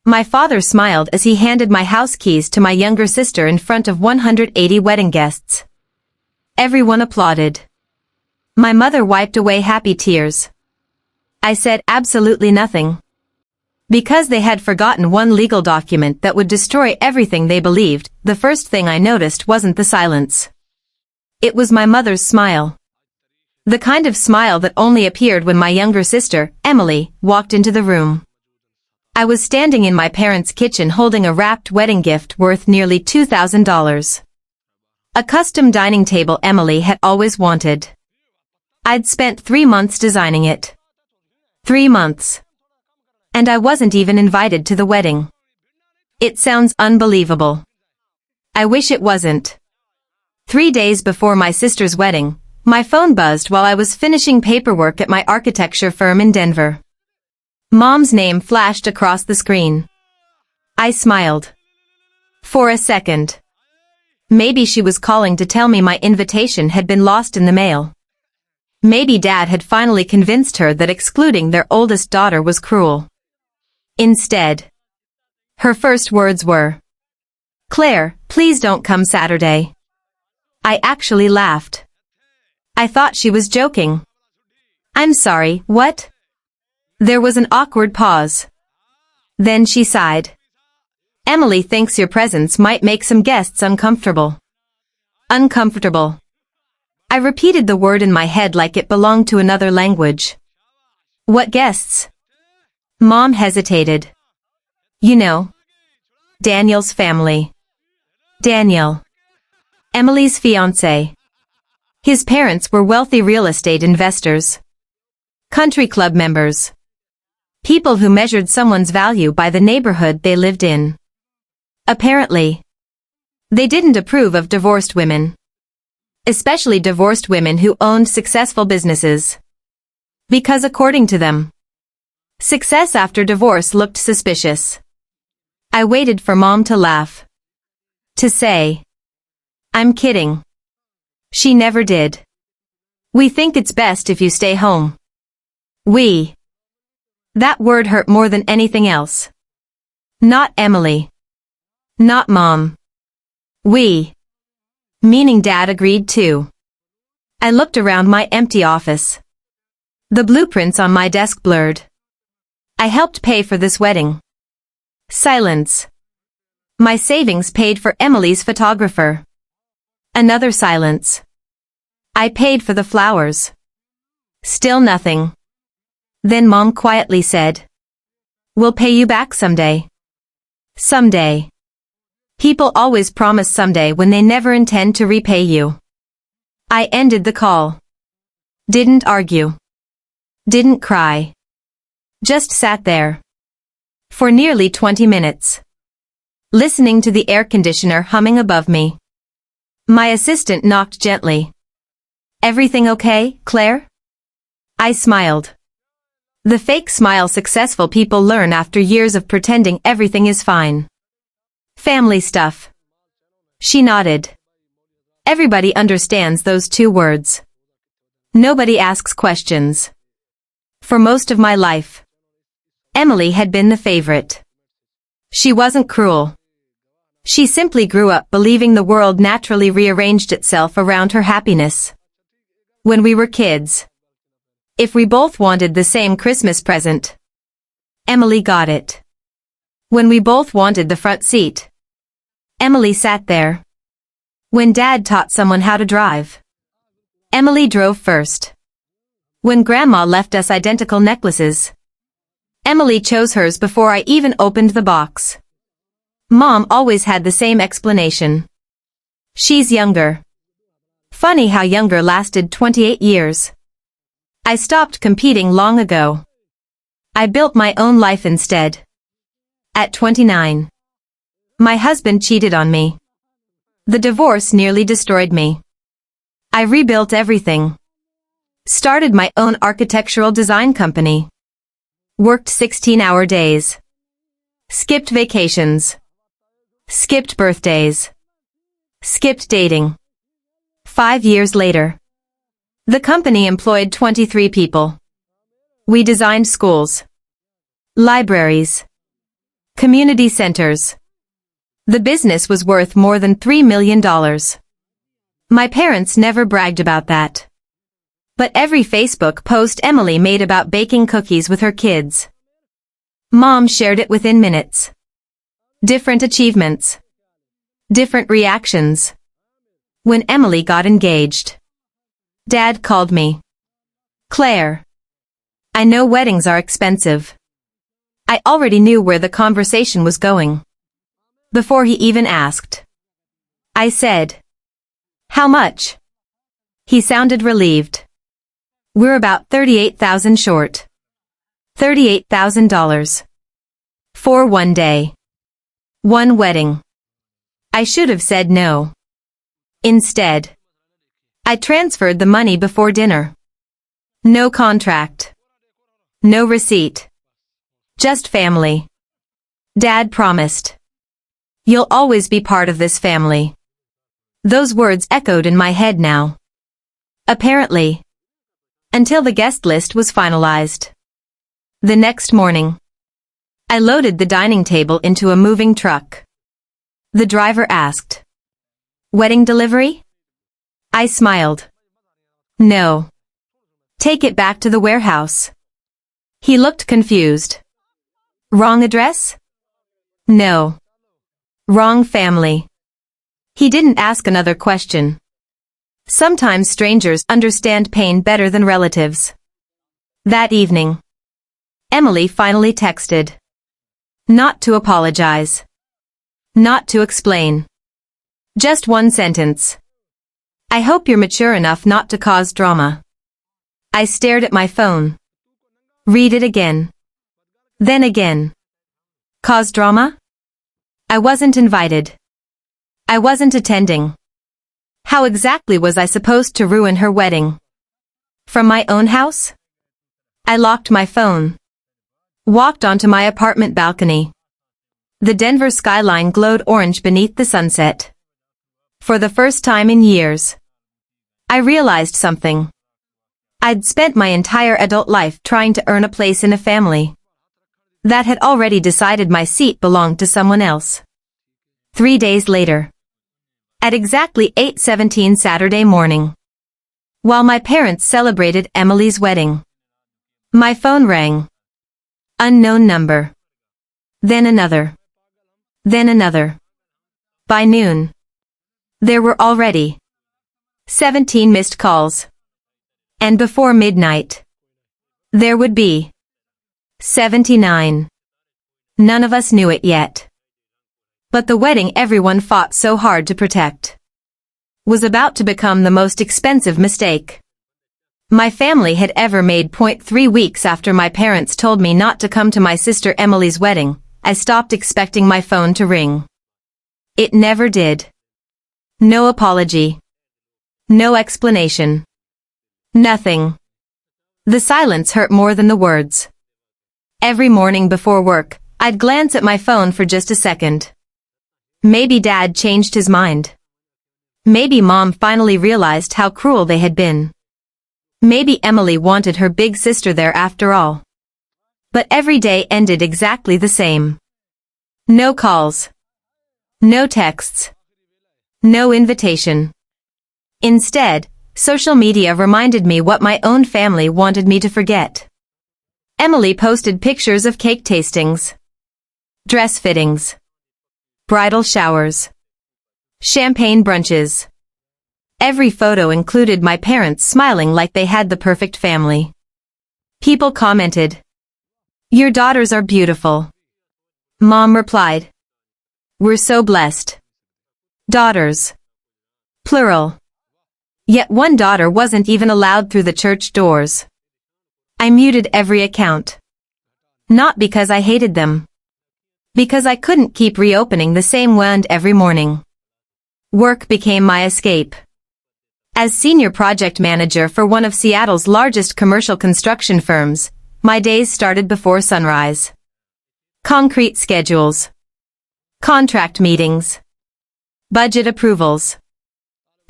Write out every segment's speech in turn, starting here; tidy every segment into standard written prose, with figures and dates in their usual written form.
My father smiled as he handed my house keys to my younger sister in front of 180 wedding guests. Everyone applauded. My mother wiped away happy tears. I said absolutely nothing. Because they had forgotten one legal document that would destroy everything they believed, the first thing I noticed wasn't the silence. It was my mother's smile. The kind of smile that only appeared when my younger sister, Emily, walked into the room. I was standing in my parents' kitchen holding a wrapped wedding gift worth nearly $2,000. A custom dining table Emily had always wanted. I'd spent 3 months designing it. 3 months. And I wasn't even invited to the wedding. It sounds unbelievable. I wish it wasn't. 3 days before my sister's wedding, my phone buzzed while I was finishing paperwork at my architecture firm in Denver. Mom's name flashed across the screen. I smiled. For a second. Maybe she was calling to tell me my invitation had been lost in the mail. Maybe Dad had finally convinced her that excluding their oldest daughter was cruel. Instead, her first words were, "Claire, please don't come Saturday." I actually laughed. I thought she was joking. "I'm sorry, what?" There was an awkward pause. Then she sighed. "Emily thinks your presence might make some guests uncomfortable." Uncomfortable. I repeated the word in my head like it belonged to another language. "What guests?" Mom hesitated. "You know. Daniel's family." Daniel. Emily's fiancé. His parents were wealthy real estate investors. Country club members. People who measured someone's value by the neighborhood they lived in. Apparently, they didn't approve of divorced women. Especially divorced women who owned successful businesses. Because according to them, success after divorce looked suspicious. I waited for Mom to laugh. To say, "I'm kidding." She never did. "We think it's best if you stay home." We. That word hurt more than anything else. Not Emily. Not Mom. We. Meaning Dad agreed too. I looked around my empty office. The blueprints on my desk blurred. I helped pay for this wedding. Silence. My savings paid for Emily's photographer. Another silence. I paid for the flowers. Still nothing. Then Mom quietly said, "We'll pay you back someday." Someday. People always promise someday when they never intend to repay you. I ended the call. Didn't argue. Didn't cry. Just sat there. For nearly 20 minutes. Listening to the air conditioner humming above me. My assistant knocked gently. "Everything okay, Claire?" I smiled. The fake smile successful people learn after years of pretending everything is fine. "Family stuff." She nodded. Everybody understands those 2 words. Nobody asks questions. For most of my life, Emily had been the favorite. She wasn't cruel. She simply grew up believing the world naturally rearranged itself around her happiness. When we were kids, if we both wanted the same Christmas present, Emily got it. When we both wanted the front seat, Emily sat there. When Dad taught someone how to drive, Emily drove first. When Grandma left us identical necklaces, Emily chose hers before I even opened the box. Mom always had the same explanation. "She's younger." Funny how younger lasted 28 years. I stopped competing long ago. I built my own life instead. At 29. My husband cheated on me. The divorce nearly destroyed me. I rebuilt everything. Started my own architectural design company. Worked 16-hour days. Skipped vacations. Skipped birthdays. Skipped dating. 5 years later, the company employed 23 people. We designed schools, libraries, Community centers. The business was worth more than $3 million. My parents never bragged about that. But every Facebook post Emily made about baking cookies with her kids. Mom shared it within minutes. Different achievements. Different reactions. When Emily got engaged, Dad called me. Claire. I know weddings are expensive. I already knew where the conversation was going. Before he even asked. I said, "How much?" He sounded relieved. "We're about $38,000 short. $38,000. For one day. One wedding." I should have said no. Instead, I transferred the money before dinner. No contract. No receipt. Just family. Dad promised. "You'll always be part of this family." Those words echoed in my head now. Apparently. Until the guest list was finalized. The next morning, I loaded the dining table into a moving truck. The driver asked, "Wedding delivery?" I smiled. "No. Take it back to the warehouse." He looked confused. "Wrong address?" "No. Wrong family." He didn't ask another question. Sometimes strangers understand pain better than relatives. That evening, Emily finally texted. Not to apologize. Not to explain. Just one sentence. "I hope you're mature enough not to cause drama." I stared at my phone. Read it again. Then again. Cause drama? I wasn't invited. I wasn't attending. How exactly was I supposed to ruin her wedding? From my own house? I locked my phone. Walked onto my apartment balcony. The Denver skyline glowed orange beneath the sunset. For the first time in years, I realized something. I'd spent my entire adult life trying to earn a place in a family that had already decided my seat belonged to someone else. 3 days later, at exactly 8:17 Saturday morning, while my parents celebrated Emily's wedding, my phone rang. Unknown number. Then another. Then another. By noon, there were already 17 missed calls. And before midnight, there would be 79. None of us knew it yet. But the wedding everyone fought so hard to protect was about to become the most expensive mistake my family had ever made. 3 weeks after my parents told me not to come to my sister Emily's wedding, I stopped expecting my phone to ring. It never did. No apology. No explanation. Nothing. The silence hurt more than the words. Every morning before work, I'd glance at my phone for just a second. Maybe Dad changed his mind. Maybe Mom finally realized how cruel they had been. Maybe Emily wanted her big sister there after all. But every day ended exactly the same. No calls. No texts. No invitation. Instead, social media reminded me what my own family wanted me to forget. Emily posted pictures of cake tastings, dress fittings, bridal showers, champagne brunches. Every photo included my parents smiling like they had the perfect family. People commented, "Your daughters are beautiful." Mom replied, "We're so blessed." Daughters. Plural. Yet one daughter wasn't even allowed through the church doors. I muted every account. Not because I hated them. Because I couldn't keep reopening the same wound every morning. Work became my escape. As senior project manager for one of Seattle's largest commercial construction firms, my days started before sunrise. Concrete schedules. Contract meetings. Budget approvals.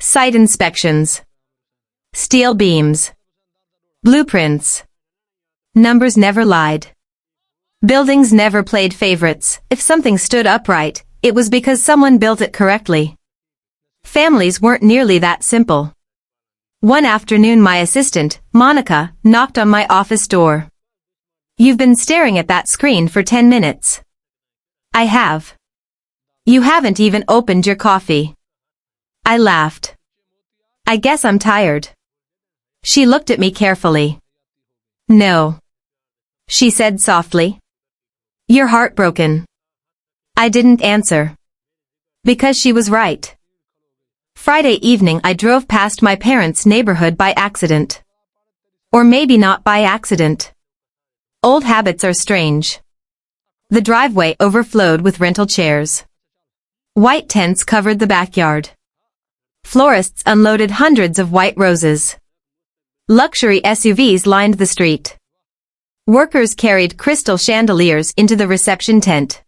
Site inspections. Steel beams. Blueprints. Numbers never lied. Buildings never played favorites. If something stood upright, it was because someone built it correctly. Families weren't nearly that simple. One afternoon my assistant, Monica, knocked on my office door. "You've been staring at that screen for 10 minutes. "I have." "You haven't even opened your coffee." I laughed. "I guess I'm tired." She looked at me carefully. "No," she said softly. "You're heartbroken." I didn't answer. Because she was right. Friday evening I drove past my parents' neighborhood by accident. Or maybe not by accident. Old habits are strange. The driveway overflowed with rental chairs. White tents covered the backyard. Florists unloaded hundreds of white roses. Luxury SUVs lined the street. Workers carried crystal chandeliers into the reception tent.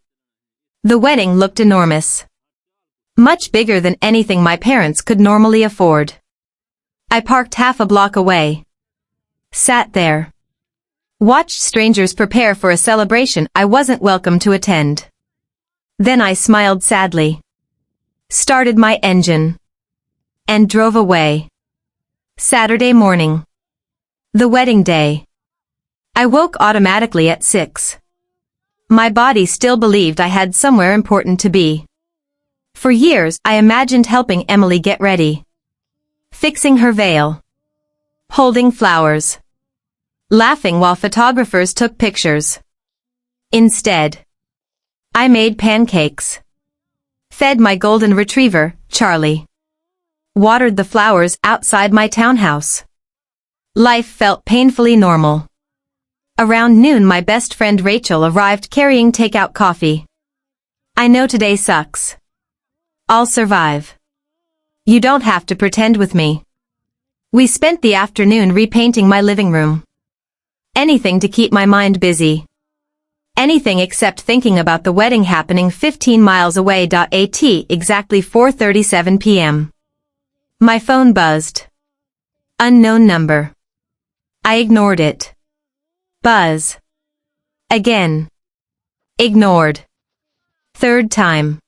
The wedding looked enormous. Much bigger than anything my parents could normally afford. I parked half a block away. Sat there. Watched strangers prepare for a celebration I wasn't welcome to attend. Then I smiled sadly. Started my engine. And drove away. Saturday morning. The wedding day. I woke automatically at 6. My body still believed I had somewhere important to be. For years I imagined helping Emily get ready. Fixing her veil. Holding flowers. Laughing while photographers took pictures. Instead, I made pancakes. Fed my golden retriever, Charlie. Watered the flowers outside my townhouse. Life felt painfully normal. Around noon my best friend Rachel arrived carrying takeout coffee. "I know today sucks. I'll survive. You don't have to pretend with me." We spent the afternoon repainting my living room. Anything to keep my mind busy. Anything except thinking about the wedding happening 15 miles away. At exactly 4:37 p.m. My phone buzzed. Unknown number. I ignored it. Buzz. Again. Ignored. Third time.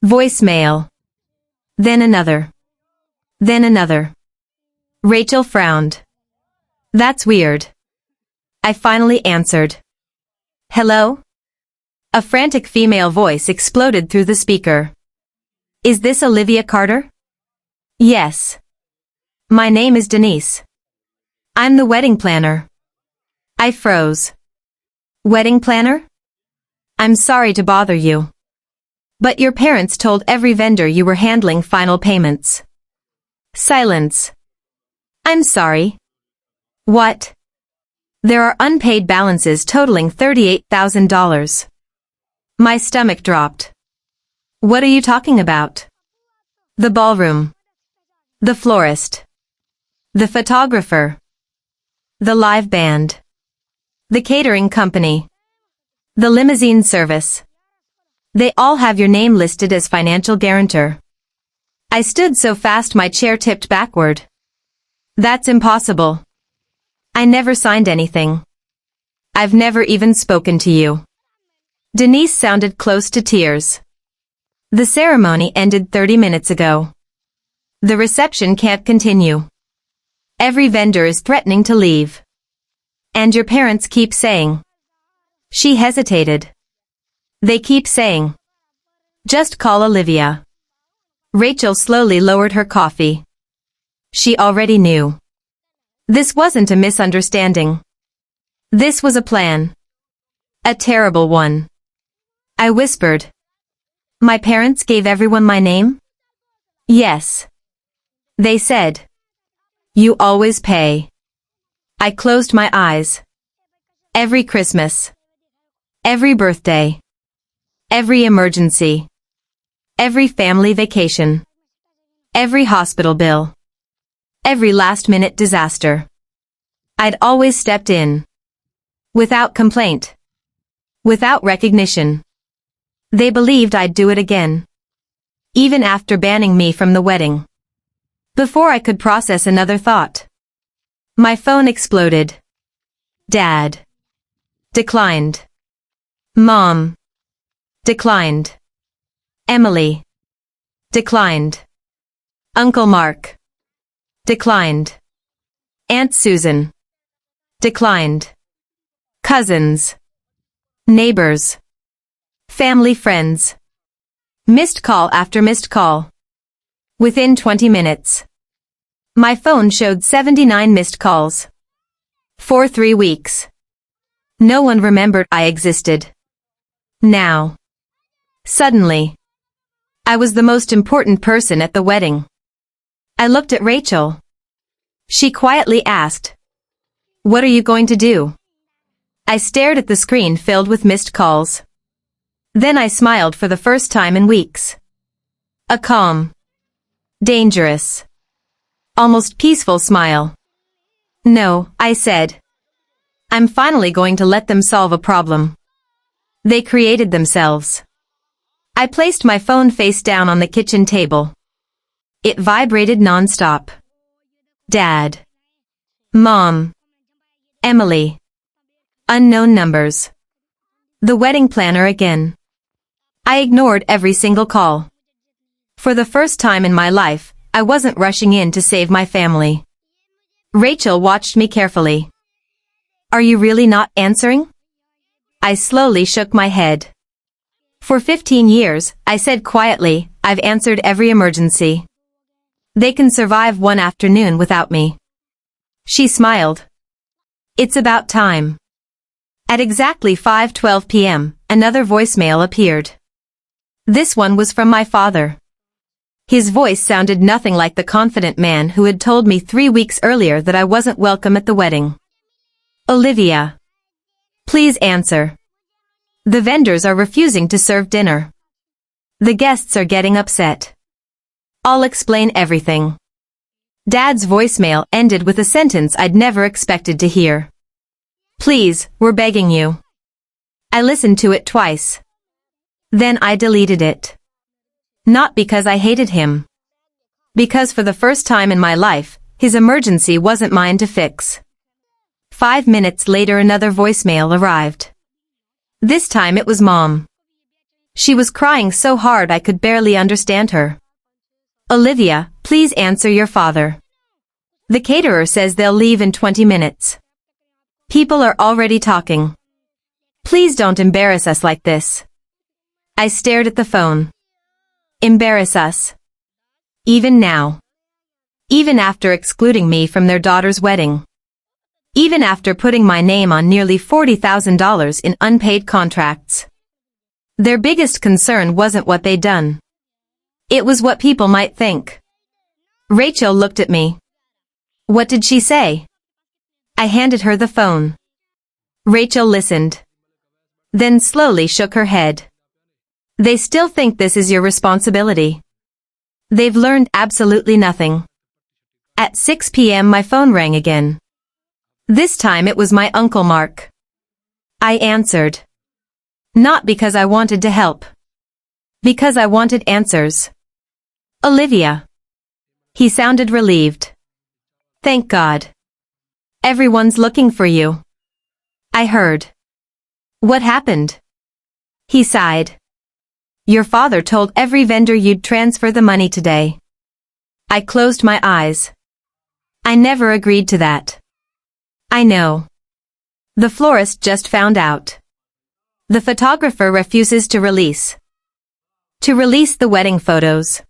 Voicemail. Then another. Then another. Rachel frowned. "That's weird." I finally answered. "Hello?" A frantic female voice exploded through the speaker. "Is this Olivia Carter?" "Yes. My name is Denise. I'm the wedding planner." I froze. "Wedding planner? I'm sorry to bother you. But your parents told every vendor you were handling final payments." Silence. "I'm sorry. What?" "There are unpaid balances totaling $38,000. My stomach dropped. "What are you talking about?" "The ballroom. The florist. The photographer. The live band. The catering company. The limousine service. They all have your name listed as financial guarantor." I stood so fast my chair tipped backward. "That's impossible. I never signed anything. I've never even spoken to you." Denise sounded close to tears. "The ceremony ended 30 minutes ago. The reception can't continue. Every vendor is threatening to leave. And your parents keep saying." She hesitated. "They keep saying, 'Just call Olivia.'" Rachel slowly lowered her coffee. She already knew. This wasn't a misunderstanding. This was a plan. A terrible one. I whispered. "My parents gave everyone my name?" "Yes. They said, 'You always pay.'" I closed my eyes. Every Christmas. Every birthday. Every emergency. Every family vacation. Every hospital bill. Every last-minute disaster. I'd always stepped in. Without complaint. Without recognition. They believed I'd do it again. Even after banning me from the wedding. Before I could process another thought. My phone exploded. Dad. Declined. Mom. Declined. Emily. Declined. Uncle Mark. Declined. Aunt Susan. Declined. Cousins. Neighbors. Family friends. Missed call after missed call. Within 20 minutes. My phone showed 79 missed calls. For 3 weeks. No one remembered I existed. Now. Suddenly. I was the most important person at the wedding. I looked at Rachel. She quietly asked, "What are you going to do?" I stared at the screen filled with missed calls. Then I smiled for the first time in weeks. A calm, dangerous, almost peaceful smile. "No," I said. "I'm finally going to let them solve a problem. They created themselves." I placed my phone face down on the kitchen table. It vibrated non-stop. Dad. Mom. Emily. Unknown numbers. The wedding planner again. I ignored every single call. For the first time in my life, I wasn't rushing in to save my family. Rachel watched me carefully. "Are you really not answering?" I slowly shook my head. "For 15 years, I said quietly, I've answered every emergency. They can survive one afternoon without me." She smiled. "It's about time." At exactly 5:12 p.m., another voicemail appeared. This one was from my father. His voice sounded nothing like the confident man who had told me 3 weeks earlier that I wasn't welcome at the wedding. "Olivia. Please answer. The vendors are refusing to serve dinner. The guests are getting upset. I'll explain everything." Dad's voicemail ended with a sentence I'd never expected to hear. "Please, we're begging you." I listened to it twice. Then I deleted it. Not because I hated him. Because for the first time in my life, his emergency wasn't mine to fix. 5 minutes later another voicemail arrived. This time it was Mom. She was crying so hard I could barely understand her. "Olivia, please answer your father. The caterer says they'll leave in 20 minutes. People are already talking. Please don't embarrass us like this." I stared at the phone. Embarrass us. Even now. Even after excluding me from their daughter's wedding. Even after putting my name on nearly $40,000 in unpaid contracts. Their biggest concern wasn't what they'd done. It was what people might think. Rachel looked at me. What did she say? I handed her the phone. Rachel listened. Then slowly shook her head. They still think this is your responsibility. They've learned absolutely nothing. At 6 p.m. my phone rang again. This time it was my Uncle Mark. I answered. Not because I wanted to help. Because I wanted answers. Olivia. He sounded relieved. Thank God. Everyone's looking for you. I heard. What happened? He sighed. Your father told every vendor you'd transfer the money today. I closed my eyes. I never agreed to that. I know. The florist just found out. The photographer refuses to release. To release the wedding photos.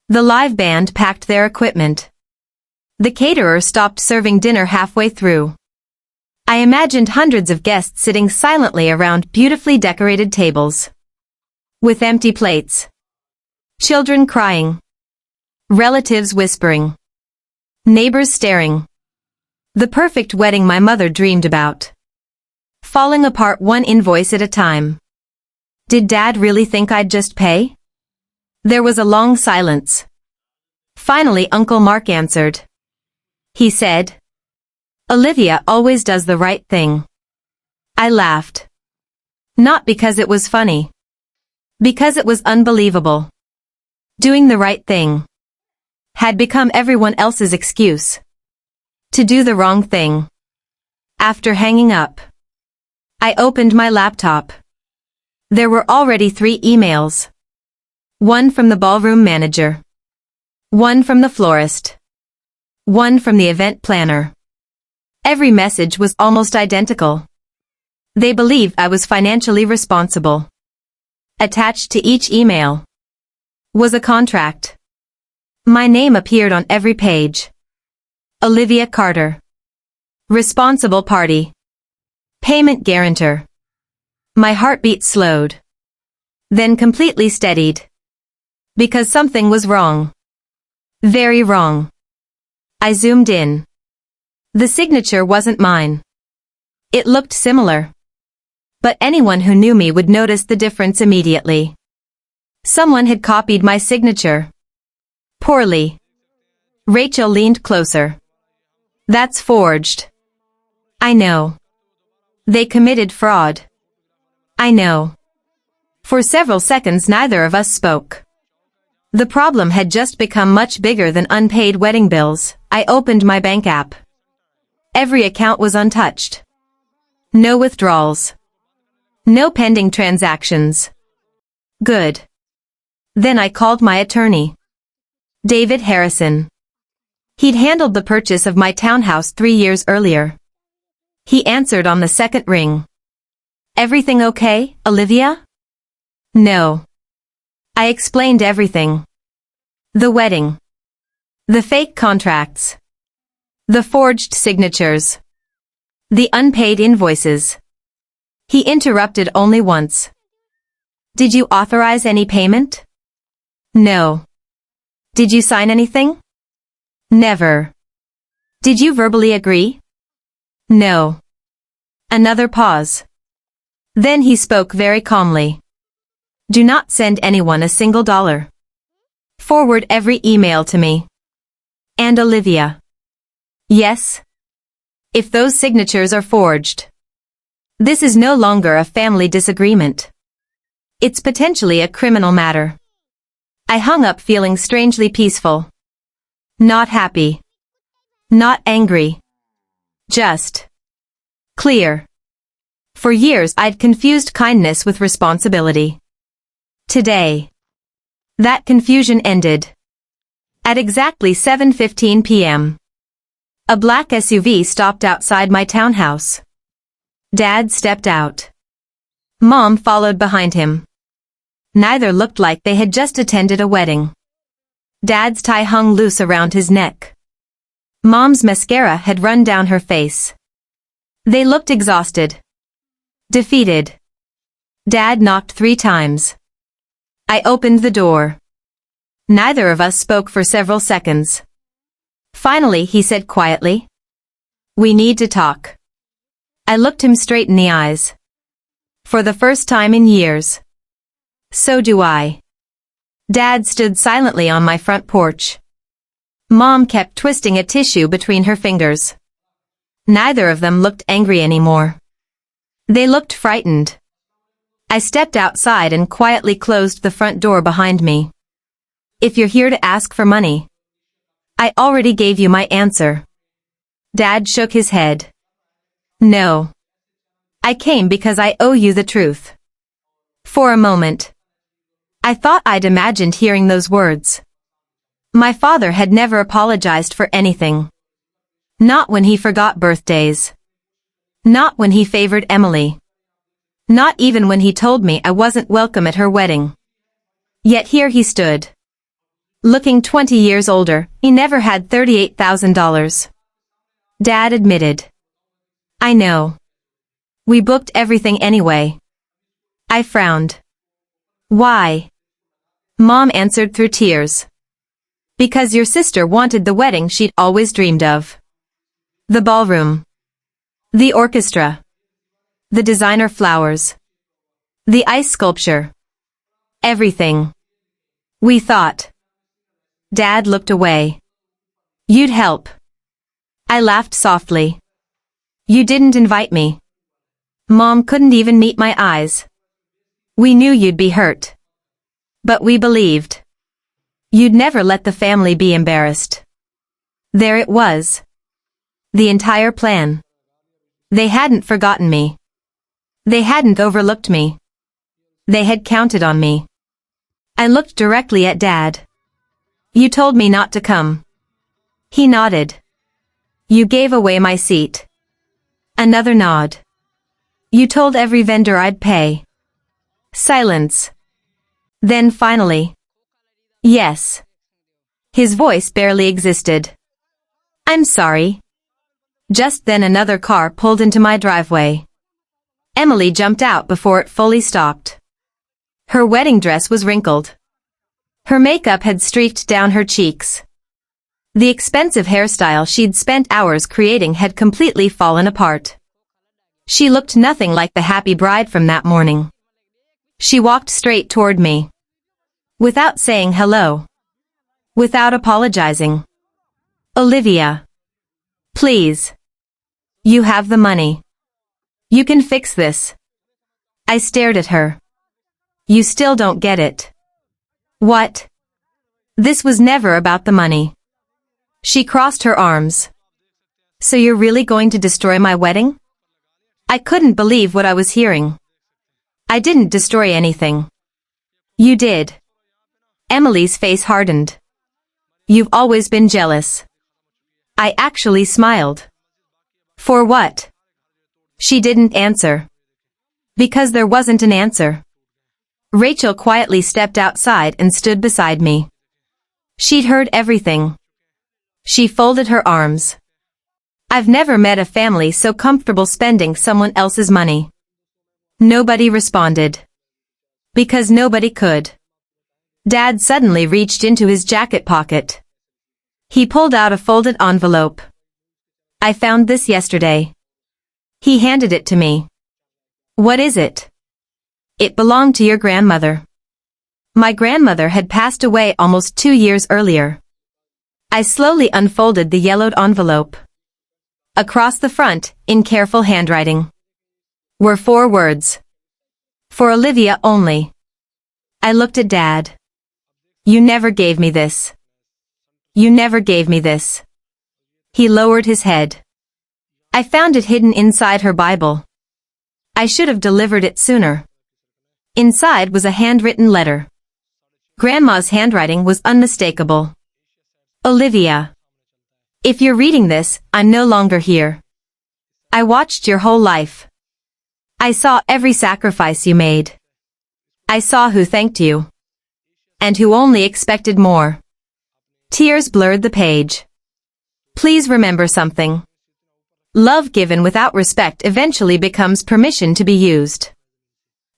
The live band packed their equipment. The caterer stopped serving dinner halfway through. I imagined hundreds of guests sitting silently around beautifully decorated tables. With empty plates. Children crying. Relatives whispering. Neighbors staring. The perfect wedding my mother dreamed about. Falling apart one invoice at a time. Did Dad really think I'd just pay? There was a long silence. Finally Uncle Mark answered. He said, Olivia always does the right thing. I laughed. Not because it was funny. Because it was unbelievable. Doing the right thing had become everyone else's excuse. To do the wrong thing. After hanging up, I opened my laptop. There were already 3 emails. One from the ballroom manager. One from the florist. One from the event planner. Every message was almost identical. They believed I was financially responsible. Attached to each email was a contract. My name appeared on every page. Olivia Carter. Responsible party. Payment guarantor. My heartbeat slowed. Then completely steadied. Because something was wrong. Very wrong. I zoomed in. The signature wasn't mine. It looked similar. But anyone who knew me would notice the difference immediately. Someone had copied my signature. Poorly. Rachel leaned closer. That's forged. I know. They committed fraud. I know. For several seconds neither of us spoke. The problem had just become much bigger than unpaid wedding bills. I opened my bank app. Every account was untouched. No withdrawals. No pending transactions. Good. Then I called my attorney. David Harrison. He'd handled the purchase of my townhouse 3 years earlier. He answered on the second ring. Everything okay, Olivia? No. I explained everything. The wedding. The fake contracts. The forged signatures. The unpaid invoices. He interrupted only once. Did you authorize any payment? No. Did you sign anything? Never. Did you verbally agree? No. Another pause. Then he spoke very calmly. Do not send anyone a single dollar. Forward every email to me. And Olivia. Yes? If those signatures are forged. This is no longer a family disagreement. It's potentially a criminal matter. I hung up feeling strangely peaceful. Not happy. Not angry. Just clear. For years I'd confused kindness with responsibility. Today, that confusion ended. At exactly 7:15 p.m., a black SUV stopped outside my townhouse. Dad stepped out. Mom followed behind him. Neither looked like they had just attended a wedding. Dad's tie hung loose around his neck. Mom's mascara had run down her face. They looked exhausted. Defeated. Dad knocked 3 times. I opened the door. Neither of us spoke for several seconds. Finally, he said quietly, "We need to talk." I looked him straight in the eyes. For the first time in years. So do I. Dad stood silently on my front porch. Mom kept twisting a tissue between her fingers. Neither of them looked angry anymore. They looked frightened. I stepped outside and quietly closed the front door behind me. If you're here to ask for money, I already gave you my answer. Dad shook his head. No. I came because I owe you the truth. For a moment, I thought I'd imagined hearing those words. My father had never apologized for anything. Not when he forgot birthdays. Not when he favored Emily. Not even when he told me I wasn't welcome at her wedding. Yet here he stood. Looking 20 years older, he never had $38,000. Dad admitted. I know. We booked everything anyway. I frowned. Why? Mom answered through tears. Because your sister wanted the wedding she'd always dreamed of. The ballroom. The orchestra. The designer flowers. The ice sculpture. Everything. We thought. Dad looked away. You'd help. I laughed softly. You didn't invite me. Mom couldn't even meet my eyes. We knew you'd be hurt. But we believed. You'd never let the family be embarrassed. There it was. The entire plan. They hadn't forgotten me. They hadn't overlooked me. They had counted on me. I looked directly at Dad. You told me not to come. He nodded. You gave away my seat. Another nod. You told every vendor I'd pay. Silence. Then finally. Yes. His voice barely existed. I'm sorry. Just then another car pulled into my driveway. Emily jumped out before it fully stopped. Her wedding dress was wrinkled. Her makeup had streaked down her cheeks. The expensive hairstyle she'd spent hours creating had completely fallen apart. She looked nothing like the happy bride from that morning. She walked straight toward me. Without saying hello. Without apologizing. Olivia. Please. You have the money. You can fix this. I stared at her. You still don't get it. What? This was never about the money. She crossed her arms. So you're really going to destroy my wedding? I couldn't believe what I was hearing. I didn't destroy anything. You did. Emily's face hardened. You've always been jealous. I actually smiled. For what? She didn't answer. Because there wasn't an answer. Rachel quietly stepped outside and stood beside me. She'd heard everything. She folded her arms. I've never met a family so comfortable spending someone else's money. Nobody responded. Because nobody could. Dad suddenly reached into his jacket pocket. He pulled out a folded envelope. I found this yesterday. He handed it to me. What is it? It belonged to your grandmother. My grandmother had passed away almost 2 years earlier. I slowly unfolded the yellowed envelope. Across the front, in careful handwriting, were 4 words. For Olivia only. I looked at Dad. You never gave me this. You never gave me this. He lowered his head. I found it hidden inside her Bible. I should have delivered it sooner. Inside was a handwritten letter. Grandma's handwriting was unmistakable. Olivia. If you're reading this, I'm no longer here. I watched your whole life. I saw every sacrifice you made. I saw who thanked you. And who only expected more. Tears blurred the page. Please remember something. Love given without respect eventually becomes permission to be used.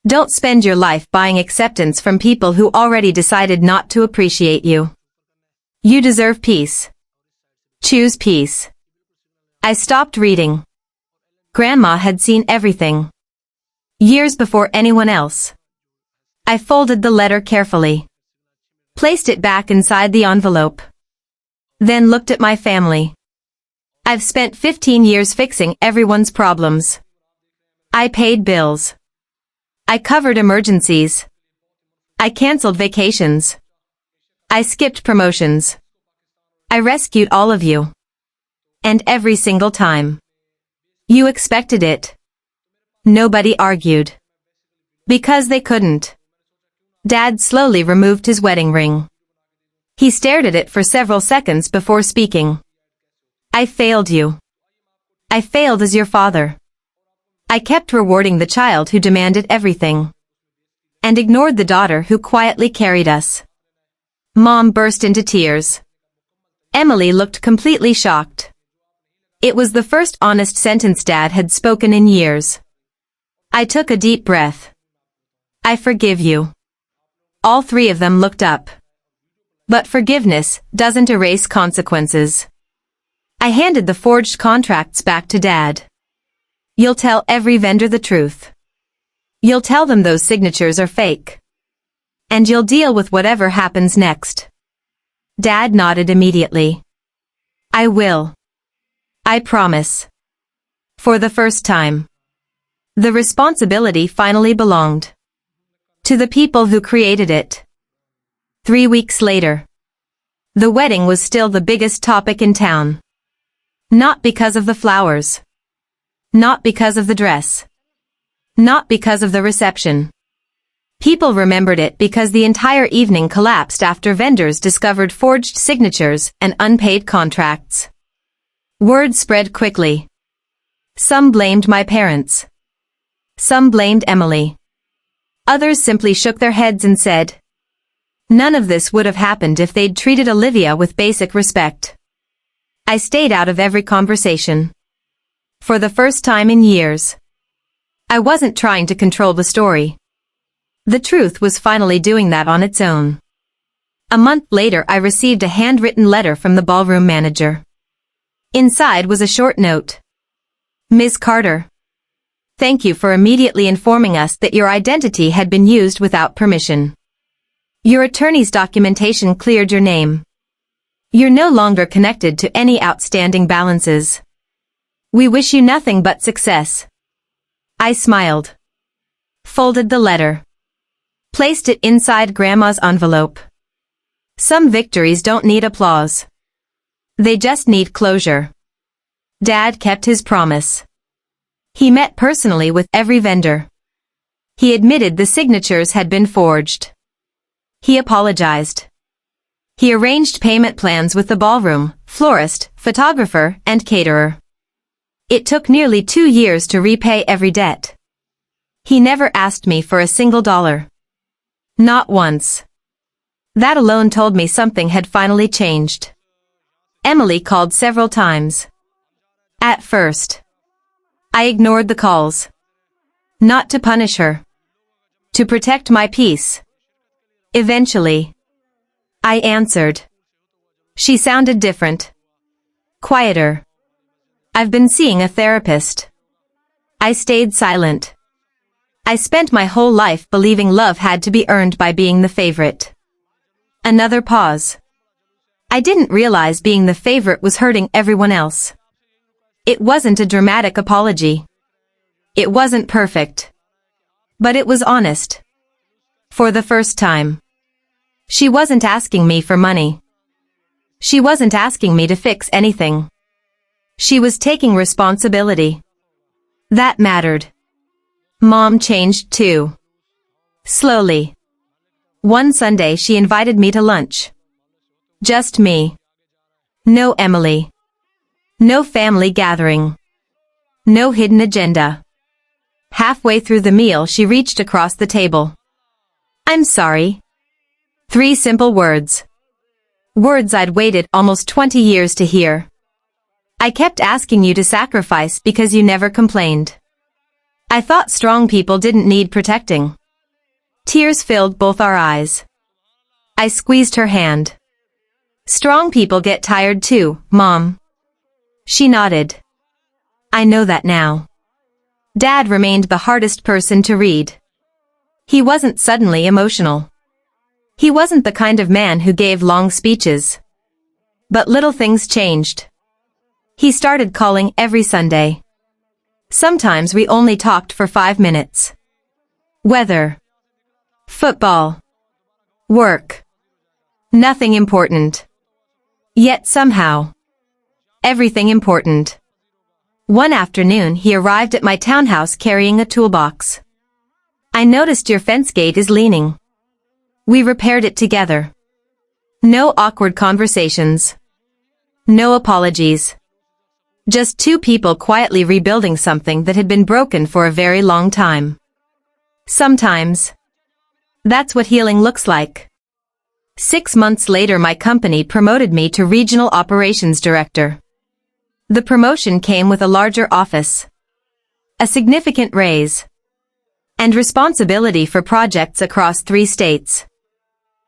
Don't spend your life buying acceptance from people who already decided not to appreciate you. You deserve peace. Choose peace. I stopped reading. Grandma had seen everything. Years before anyone else. I folded the letter carefully. Placed it back inside the envelope. Then looked at my family. I've spent 15 years fixing everyone's problems. I paid bills. I covered emergencies. I canceled vacations. I skipped promotions. I rescued all of you. And every single time. You expected it. Nobody argued. Because they couldn't. Dad slowly removed his wedding ring. He stared at it for several seconds before speaking. I failed you. I failed as your father. I kept rewarding the child who demanded everything. And ignored the daughter who quietly carried us. Mom burst into tears. Emily looked completely shocked. It was the first honest sentence Dad had spoken in years. I took a deep breath. I forgive you. All 3 of them looked up. But forgiveness doesn't erase consequences. I handed the forged contracts back to Dad. You'll tell every vendor the truth. You'll tell them those signatures are fake. And you'll deal with whatever happens next. Dad nodded immediately. I will. I promise. For the first time. The responsibility finally belonged to the people who created it. 3 weeks later. The wedding was still the biggest topic in town. Not because of the flowers. Not because of the dress. Not because of the reception. People remembered it because the entire evening collapsed after vendors discovered forged signatures and unpaid contracts. Word spread quickly. Some blamed my parents. Some blamed Emily. Others simply shook their heads and said, none of this would have happened if they'd treated Olivia with basic respect. I stayed out of every conversation. For the first time in years. I wasn't trying to control the story. The truth was finally doing that on its own. A month later I received a handwritten letter from the ballroom manager. Inside was a short note. Ms. Carter. Thank you for immediately informing us that your identity had been used without permission. Your attorney's documentation cleared your name. You're no longer connected to any outstanding balances. We wish you nothing but success. I smiled. Folded the letter. Placed it inside Grandma's envelope. Some victories don't need applause. They just need closure. Dad kept his promise. He met personally with every vendor. He admitted the signatures had been forged. He apologized. He arranged payment plans with the ballroom, florist, photographer, and caterer. It took nearly 2 years to repay every debt. He never asked me for a single dollar. Not once. That alone told me something had finally changed. Emily called several times. At first, I ignored the calls. Not to punish her. To protect my peace. Eventually, I answered. She sounded different. Quieter. I've been seeing a therapist. I stayed silent. I spent my whole life believing love had to be earned by being the favorite. Another pause. I didn't realize being the favorite was hurting everyone else. It wasn't a dramatic apology. It wasn't perfect. But it was honest. For the first time. She wasn't asking me for money. She wasn't asking me to fix anything. She was taking responsibility. That mattered. Mom changed too. Slowly. One Sunday she invited me to lunch. Just me. No Emily. No family gathering. No hidden agenda. Halfway through the meal she reached across the table. I'm sorry. 3 simple words. Words I'd waited almost 20 years to hear. I kept asking you to sacrifice because you never complained. I thought strong people didn't need protecting. Tears filled both our eyes. I squeezed her hand. Strong people get tired too, Mom. She nodded. I know that now. Dad remained the hardest person to read. He wasn't suddenly emotional. He wasn't the kind of man who gave long speeches. But little things changed. He started calling every Sunday. Sometimes we only talked for 5 minutes. Weather. Football. Work. Nothing important. Yet somehow, everything important. One afternoon he arrived at my townhouse carrying a toolbox. I noticed your fence gate is leaning. We repaired it together. No awkward conversations. No apologies. Just 2 people quietly rebuilding something that had been broken for a very long time. Sometimes, that's what healing looks like. 6 months later my company promoted me to Regional Operations Director. The promotion came with a larger office, a significant raise, and responsibility for projects across 3 states.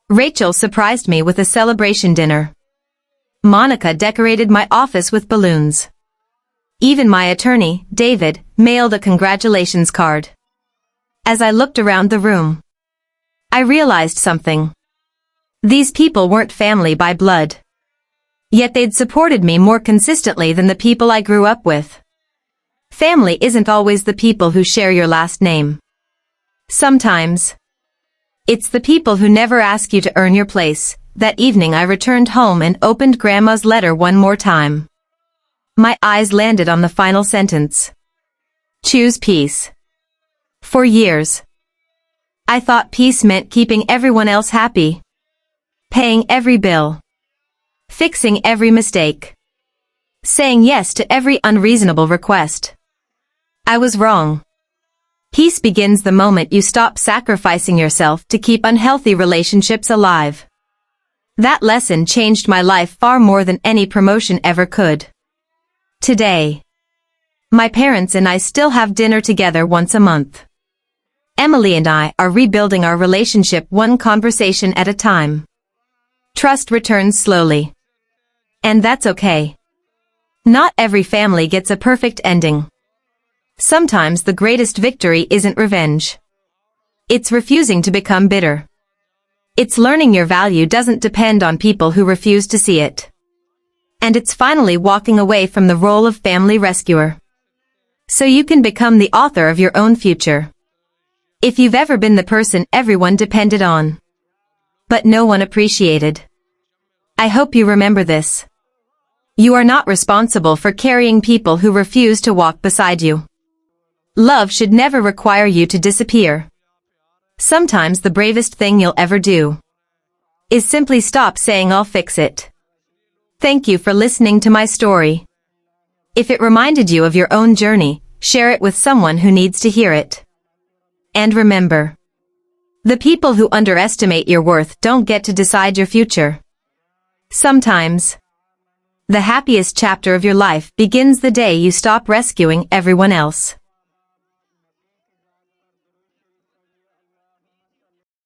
Rachel surprised me with a celebration dinner. Monica decorated my office with balloons. Even my attorney, David, mailed a congratulations card. As I looked around the room, I realized something. These people weren't family by blood. Yet they'd supported me more consistently than the people I grew up with. Family isn't always the people who share your last name. Sometimes, it's the people who never ask you to earn your place. That evening I returned home and opened Grandma's letter one more time. My eyes landed on the final sentence. Choose peace. For years, I thought peace meant keeping everyone else happy. Paying every bill. Fixing every mistake. Saying yes to every unreasonable request. I was wrong. Peace begins the moment you stop sacrificing yourself to keep unhealthy relationships alive. That lesson changed my life far more than any promotion ever could. Today, my parents and I still have dinner together once a month. Emily and I are rebuilding our relationship one conversation at a time. Trust returns slowly. And that's okay. Not every family gets a perfect ending. Sometimes the greatest victory isn't revenge. It's refusing to become bitter. It's learning your value doesn't depend on people who refuse to see it. And it's finally walking away from the role of family rescuer. So you can become the author of your own future. If you've ever been the person everyone depended on, but no one appreciated, I hope you remember this. You are not responsible for carrying people who refuse to walk beside you. Love should never require you to disappear. Sometimes the bravest thing you'll ever do is simply stop saying I'll fix it. Thank you for listening to my story. If it reminded you of your own journey, share it with someone who needs to hear it. And remember, the people who underestimate your worth don't get to decide your future. Sometimes, the happiest chapter of your life begins the day you stop rescuing everyone else.